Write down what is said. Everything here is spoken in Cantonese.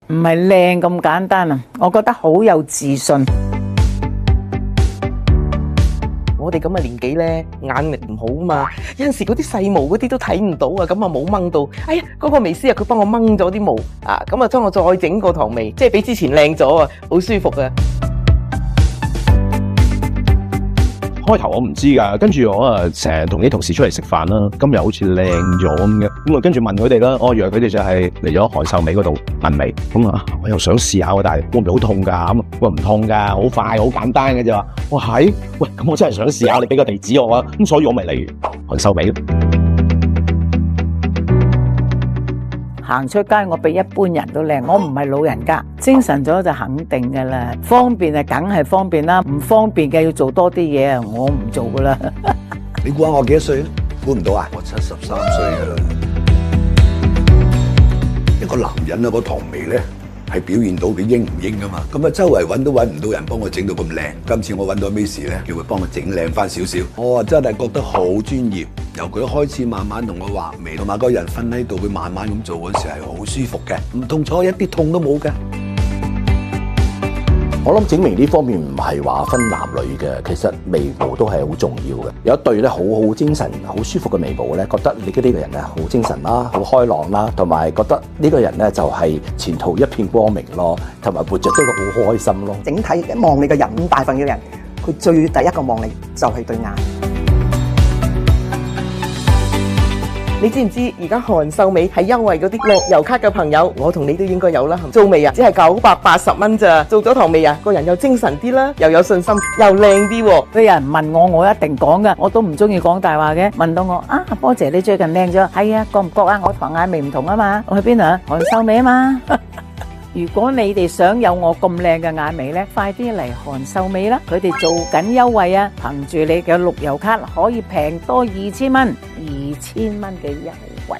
唔係靚咁簡單啊，我覺得好有自信。我哋咁嘅年紀咧，眼力唔好啊嘛，有陣時嗰啲細毛嗰啲都睇唔到啊，咁啊冇掹到。哎呀，嗰個眉師啊，佢幫我掹咗啲毛啊，咁啊將我再整個唐眉，即係比之前靚咗啊，好舒服啊！開頭我唔知㗎，跟住我成日同啲同事出嚟食飯啦，今日好似靚咗咁嘅，咁啊跟住問佢哋啦，我以為佢哋就係嚟咗韓秀美嗰度紋眉，咁啊我又想試下喎，但係會唔會好痛㗎？咁啊唔痛㗎，好快好簡單嘅啫話，我係，喂咁我真係想試下，你俾個地址我啊，咁所以我咪嚟韓秀美。行出街我比一般人都靚，我唔係老人家，精神咗就肯定噶啦。方便啊，梗係方便啦，唔方便嘅要做多啲嘢啊，我唔做噶啦。你估下我幾多歲啊？估唔到啊？我73歲噶啦。一個男人啊，個唐眉咧係表現到佢英唔英噶嘛。咁啊，周圍揾都揾唔到人幫我整到咁靚。今次我揾到 Miss 咧，叫佢幫我整靚翻少少。我啊真係覺得好專業。由佢開始慢慢同我畫眉，同埋個人瞓喺度，佢慢慢咁做嗰時係好舒服嘅，唔痛楚，一啲痛都冇嘅。我諗整眉呢方面唔係話分男女嘅，其實眉毛都係好重要嘅。有一對咧好精神、好舒服嘅眉毛咧，覺得你嘅呢個人咧好精神啦、好開朗啦，同埋覺得呢個人咧就係前途一片光明咯，同埋活着都好開心咯。整體望你嘅人，咁大份嘅人，佢最第一個望你就係對眼。你知唔知而家韓秀美係優惠嗰啲樂悠卡嘅朋友，我同你都應該有啦。做眉啊，只係980蚊咋，做咗唐眉啊，個人又精神啲啦，又有信心，又靚啲。有人問我，我一定講噶，我都唔中意講大話嘅。問到我啊，波姐你最近靚咗，係啊，覺唔覺啊？我唐眼眉唔同啊嘛，我去邊啊？韓秀美啊嘛。如果你哋想有我咁靚嘅眼眉呢，快啲嚟韓秀美啦！佢哋做緊優惠啊，憑住你嘅樂悠卡可以平多2000蚊，2000蚊嘅優惠。